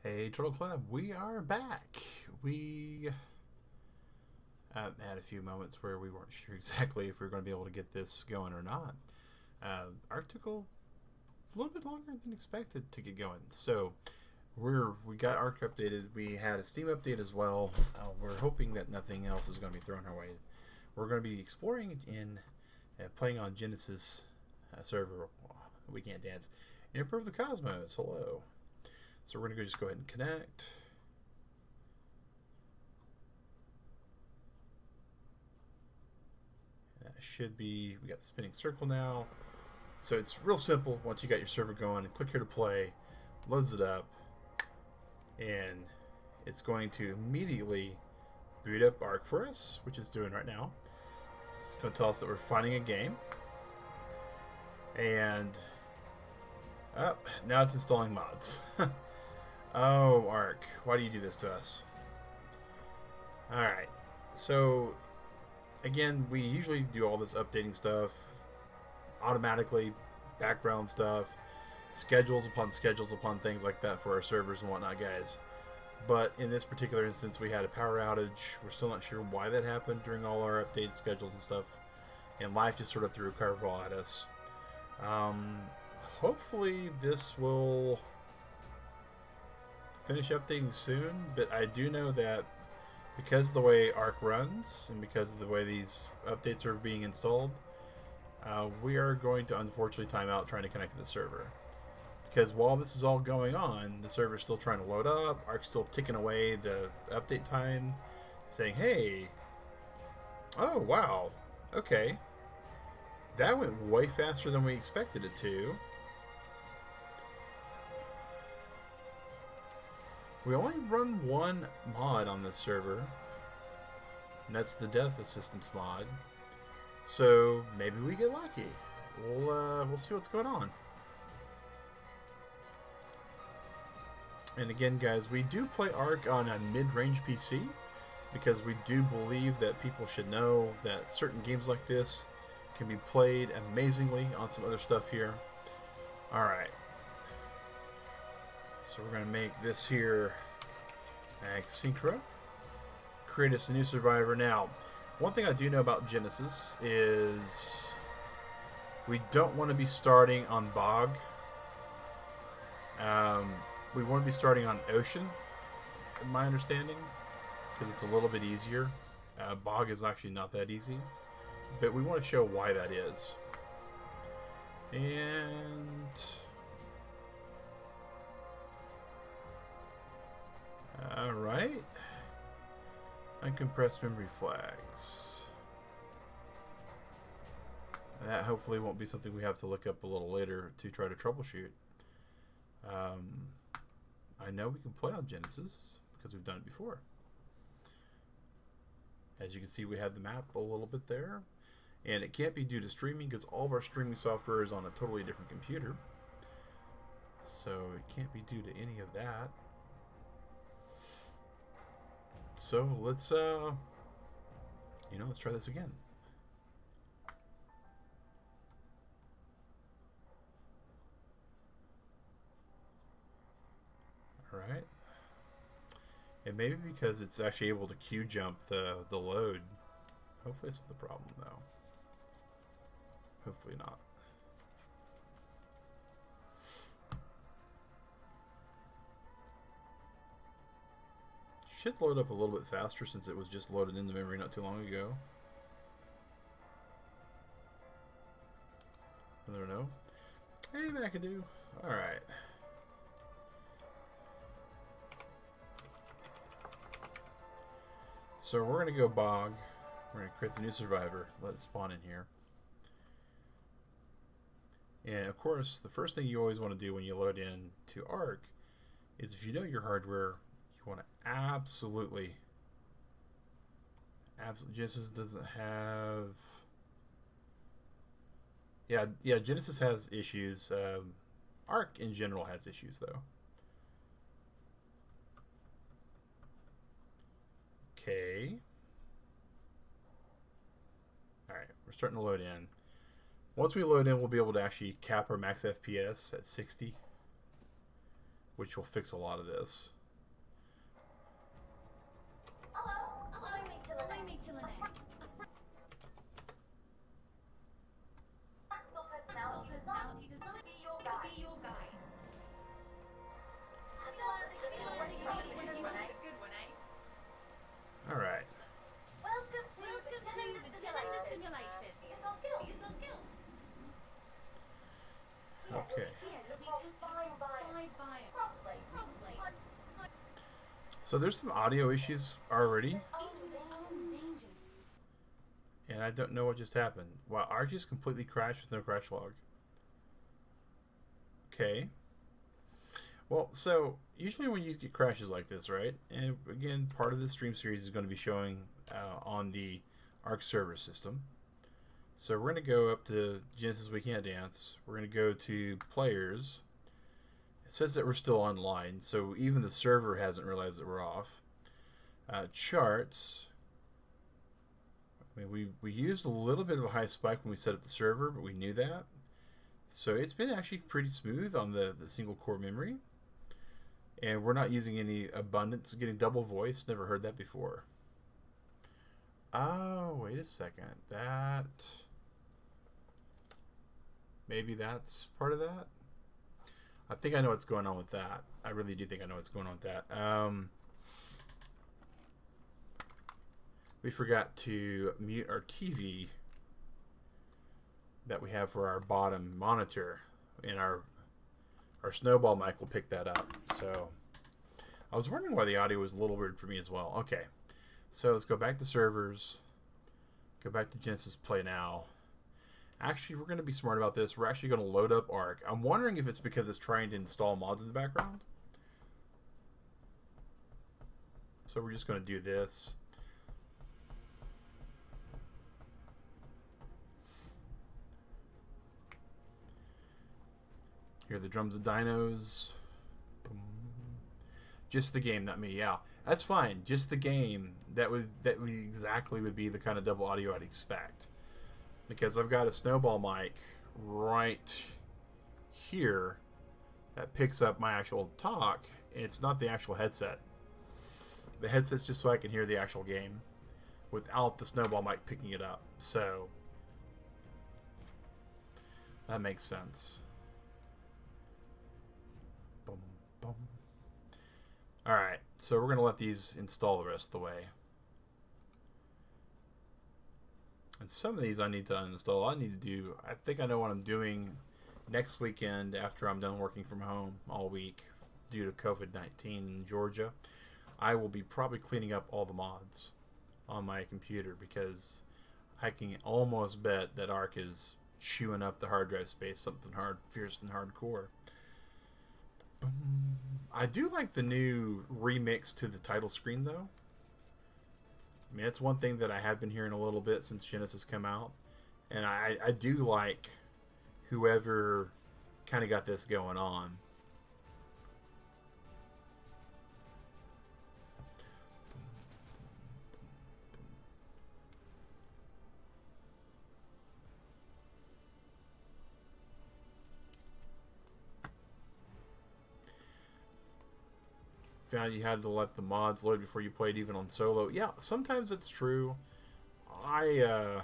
Hey, Turtle Club, we are back. We had a few moments where we weren't sure exactly if we were going to be able to get this going or not. Arc took a little bit longer than expected to get going, so we got Arc updated. We had a Steam update as well. We're hoping that nothing else is going to be thrown our way. We're going to be exploring in playing on Genesis server. We can't dance. Improve the Cosmos. Hello. So we're going to just go ahead and connect. That should be, we got the spinning circle now. So it's real simple. Once you got your server going, click here to play, loads it up, and it's going to immediately boot up Arc for us, which it's doing right now. It's going to tell us that we're finding a game. And now it's installing mods. Oh, Arc, why do you do this to us? Alright, so again, we usually do all this updating stuff automatically, background stuff, schedules upon things like that for our servers and whatnot, guys. But in this particular instance, we had a power outage. We're still not sure why that happened during all our updated schedules and stuff. And life just sort of threw a curveball at us. Hopefully this will finish updating soon, but I do know that because of the way Arc runs and because of the way these updates are being installed, we are going to unfortunately time out trying to connect to the server. Because while this is all going on, the server's still trying to load up, Arc's still ticking away the update time, saying, hey, oh wow, okay, that went way faster than we expected it to. We only run one mod on this server, and that's the Death Assistance mod. So maybe we get lucky. We'll see what's going on. And again, guys, we do play Arc on a mid-range PC because we do believe that people should know that certain games like this can be played amazingly on some other stuff here. All right. So we're going to make this here mag synchro. Create us a new survivor. Now, one thing I do know about Genesis is we don't want to be starting on Bog. We want to be starting on Ocean, in my understanding, because it's a little bit easier. Bog is actually not that easy, but we want to show why that is. And alright. Uncompressed memory flags. That hopefully won't be something we have to look up a little later to try to troubleshoot. I know we can play on Genesis because we've done it before. As you can see, we have the map a little bit there. And it can't be due to streaming because all of our streaming software is on a totally different computer. So it can't be due to any of that. So let's let's try this again. All right. And maybe because it's actually able to queue jump the load. Hopefully that's not the problem though. Hopefully not. Should load up a little bit faster since it was just loaded into memory not too long ago. I don't know. Hey, McAdoo. Alright. So we're going to go Bog. We're going to create the new survivor. Let it spawn in here. And of course, the first thing you always want to do when you load in to Arc is if you know your hardware, you want to absolutely Genesis doesn't have Genesis has issues. Arc in general has issues though. Okay. Alright, we're starting to load in. Once we load in, we'll be able to actually cap our max FPS at 60, which will fix a lot of this. All right. Welcome to the Genesis simulation. Okay. So there's some audio issues already, and I don't know what just happened. Wow, Ark just completely crashed with no crash log. Okay. Well, so usually when you get crashes like this, right? And again, part of the stream series is going to be showing on the Ark server system. So we're going to go up to Genesis We Can't Dance. We're going to go to Players. It says that we're still online, so even the server hasn't realized that we're off. Charts. I mean, we used a little bit of a high spike when we set up the server, but we knew that. So it's been actually pretty smooth on the single core memory. And we're not using any abundance, getting double voice. Never heard that before. Oh, wait a second. Maybe that's part of that? I think I know what's going on with that. I really do think I know what's going on with that. We forgot to mute our TV that we have for our bottom monitor, and our snowball mic will pick that up. So I was wondering why the audio was a little weird for me as well. Okay, so let's go back to servers, go back to Genesis Play Now. Actually, we're going to be smart about this. We're actually going to load up Ark. I'm wondering if it's because it's trying to install mods in the background. So we're just going to do this. Hear the drums of dinos. Just the game, not me. Yeah, that's fine. Just the game. That would exactly would be the kind of double audio I'd expect. Because I've got a snowball mic right here that picks up my actual talk. It's not the actual headset. The headset's just so I can hear the actual game without the snowball mic picking it up. So that makes sense. Boom, boom. Alright, so we're going to let these install the rest of the way. And some of these I need to uninstall. I need to do, I think I know what I'm doing next weekend after I'm done working from home all week due to COVID-19 in Georgia. I will be probably cleaning up all the mods on my computer because I can almost bet that Ark is chewing up the hard drive space, something hard, fierce and hardcore. I do like the new remix to the title screen though. I mean, it's one thing that I have been hearing a little bit since Genesis come out. And I do like whoever kind of got this going on. Found you had to let the mods load before you played even on solo. Yeah, sometimes it's true. I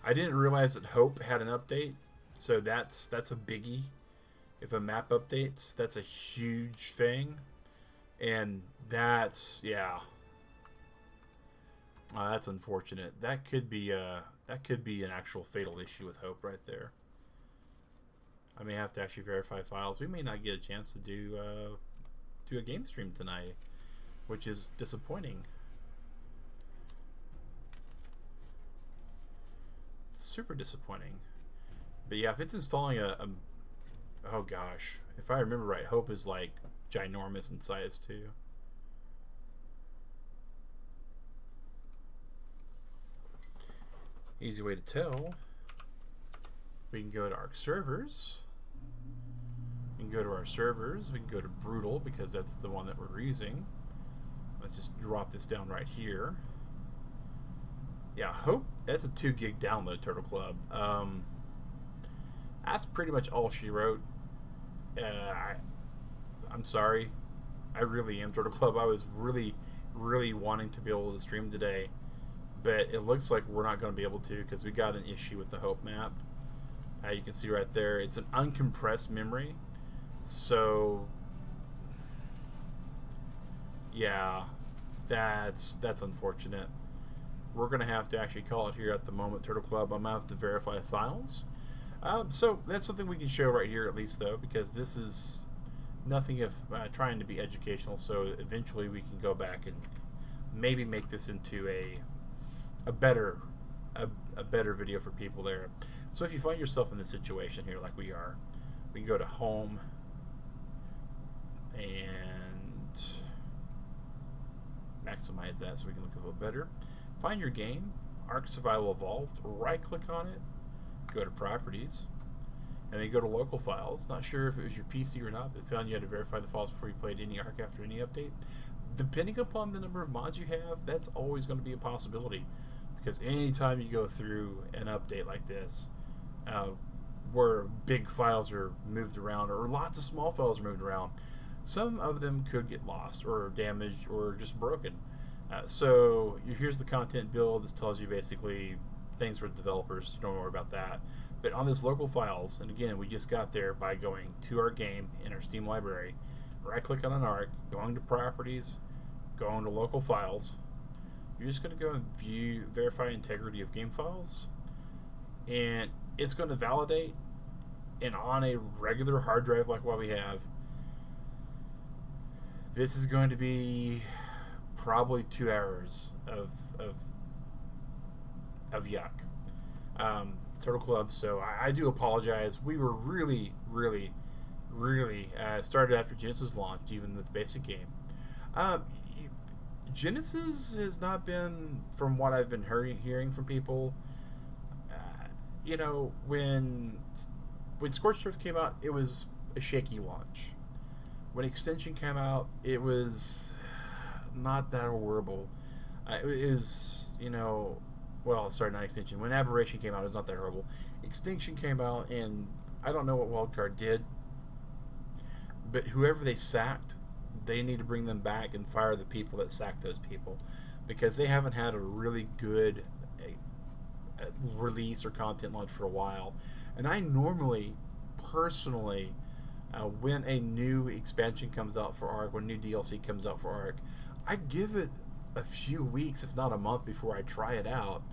didn't realize that Hope had an update, so that's a biggie. If a map updates, that's a huge thing, and that's that's unfortunate. That could be an actual fatal issue with Hope right there. I may have to actually verify files. We may not get a chance to do a game stream tonight, which is disappointing. Super disappointing. But yeah, if it's installing oh gosh, if I remember right, Hope is like ginormous in size too. Easy way to tell. We can go to Ark servers. We can go to our servers. We can go to Brutal because that's the one that we're using. Let's just drop this down right here. Yeah, Hope, that's a 2 gig download, Turtle Club. That's pretty much all she wrote. I'm sorry. I really am, Turtle Club. I was really, really wanting to be able to stream today, but it looks like we're not going to be able to because we got an issue with the Hope map. You can see right there, it's an uncompressed memory. So, yeah, that's unfortunate. We're going to have to actually call it here at the moment, Turtle Club. I'm going to have to verify files. So that's something we can show right here at least, though, because this is nothing of trying to be educational. So eventually we can go back and maybe make this into a better video for people there. So if you find yourself in this situation here like we are, we can go to home and maximize that so we can look a little better. Find your game, Ark Survival Evolved, right click on it, go to properties, and then go to local files. Not sure if it was your PC or not, but found you had to verify the files before you played any Ark after any update. Depending upon the number of mods you have, that's always going to be a possibility, because anytime you go through an update like this, where big files are moved around or lots of small files are moved around, some of them could get lost or damaged or just broken. So here's the content build. This tells you basically things for developers. Don't worry about that. But on this local files, and again, we just got there by going to our game in our Steam library, right click on an Ark, going to properties, going to local files. You're just going to go and verify integrity of game files, and it's going to validate. And on a regular hard drive like what we have, this is going to be probably 2 hours of yuck. Turtle Club, so I do apologize. We were really started after Genesis launched, even with the basic game. Genesis has not been, from what I've been hearing from people, you know, when Scorched Earth came out, it was a shaky launch. When Extension came out, it was not that horrible. It was, you know, well, sorry, not Extension. When Aberration came out, it was not that horrible. Extinction came out, and I don't know what WildCard did, but whoever they sacked, they need to bring them back and fire the people that sacked those people, because they haven't had a really good release or content launch for a while. And I normally, personally, when a new expansion comes out for Ark, when new DLC comes out for Ark, I give it a few weeks, if not a month, before I try it out,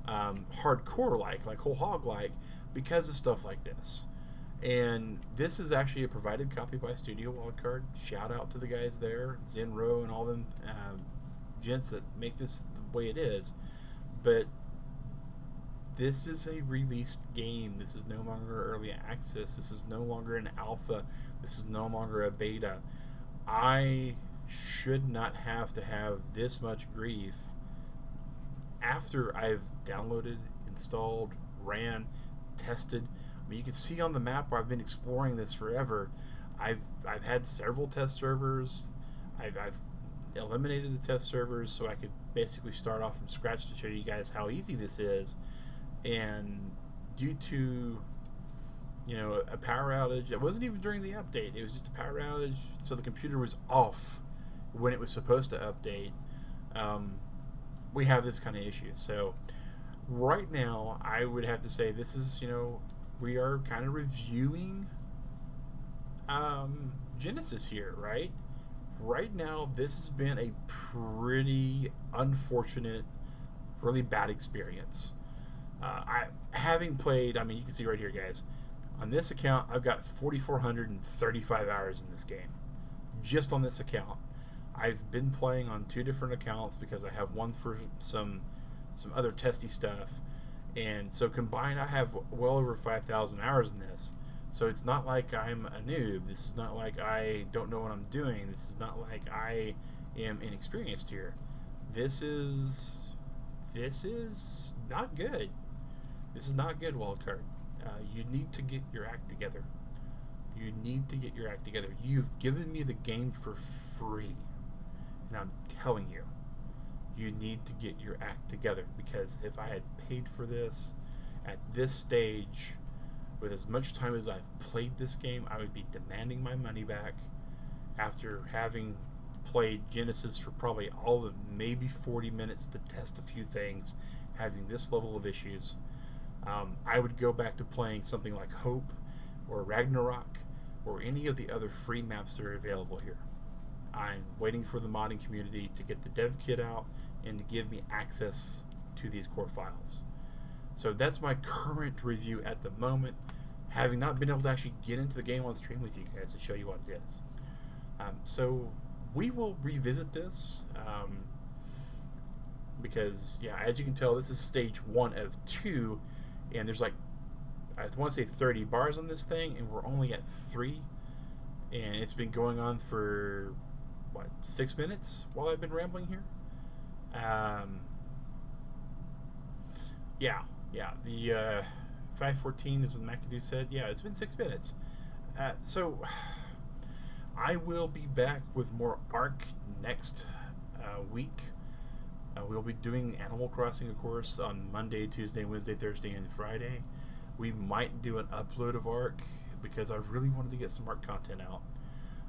hardcore like whole hog like, because of stuff like this. And this is actually a provided copy by Studio WildCard. Shout out to the guys there, Zenro and all them gents that make this the way it is. But this is a released game. This is no longer early access. This is no longer an alpha. This is no longer a beta. I should not have to have this much grief after I've downloaded, installed, ran, tested. I mean, you can see on the map where I've been exploring this forever. I've had several test servers. I've eliminated the test servers so I could basically start off from scratch to show you guys how easy this is. And due to, you know, a power outage, it wasn't even during the update. It was just a power outage, so the computer was off when it was supposed to update. We have this kind of issue. So right now, I would have to say this is, you know, we are kind of reviewing Genesis here, right? Right now, this has been a pretty unfortunate, really bad experience. Having played, I mean, you can see right here, guys, on this account, I've got 4,435 hours in this game. Just on this account. I've been playing on 2 different accounts because I have one for some other testy stuff. And so combined, I have well over 5,000 hours in this. So it's not like I'm a noob. This is not like I don't know what I'm doing. This is not like I am inexperienced here. This is not good. This is not good, WildCard. You need to get your act together. You need to get your act together. You've given me the game for free. And I'm telling you, you need to get your act together, because if I had paid for this at this stage, with as much time as I've played this game, I would be demanding my money back, after having played Genesis for probably all of maybe 40 minutes to test a few things, having this level of issues, I would go back to playing something like Hope or Ragnarok or any of the other free maps that are available here. I'm waiting for the modding community to get the dev kit out and to give me access to these core files. So that's my current review at the moment, having not been able to actually get into the game on stream with you guys to show you what it is. So we will revisit this because, yeah, as you can tell, this is stage 1 of 2, and there's like, I want to say 30 bars on this thing, and we're only at 3, and it's been going on for, 6 minutes while I've been rambling here? Yeah, the 514, as McAdoo said, yeah, it's been 6 minutes. So I will be back with more Ark next week. We'll be doing Animal Crossing, of course, on Monday, Tuesday, Wednesday, Thursday, and Friday. We might do an upload of Ark because I really wanted to get some Ark content out.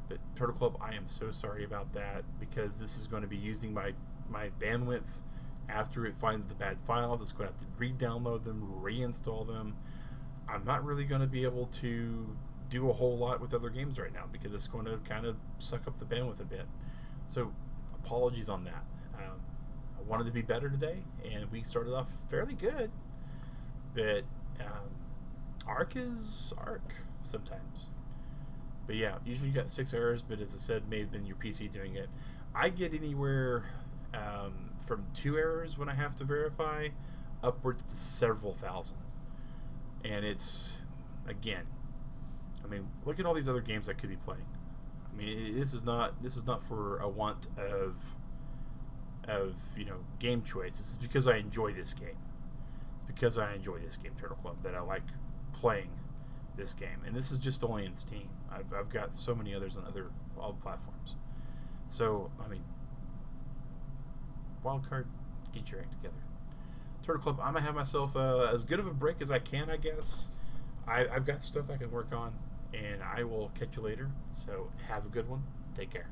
But Turtle Club, I am so sorry about that because this is going to be using my bandwidth after it finds the bad files. It's going to have to re-download them, reinstall them. I'm not really going to be able to do a whole lot with other games right now because it's going to kind of suck up the bandwidth a bit. So apologies on that. I wanted to be better today, and we started off fairly good. But Ark is Ark sometimes. But yeah, usually you got 6 errors, but as I said, may have been your PC doing it. I get anywhere from 2 errors when I have to verify upwards to several thousand. And it's, again, I mean, look at all these other games I could be playing. I mean, this is not for a want of game choice. This is because I enjoy this game. It's because I enjoy this game, Turtle Club, that I like playing this game. And this is just only in Steam. I've got so many others on all platforms. So, I mean, WildCard, get your act together. Turtle Club, I'm going to have myself as good of a break as I can, I guess. I've got stuff I can work on, and I will catch you later. So, have a good one. Take care.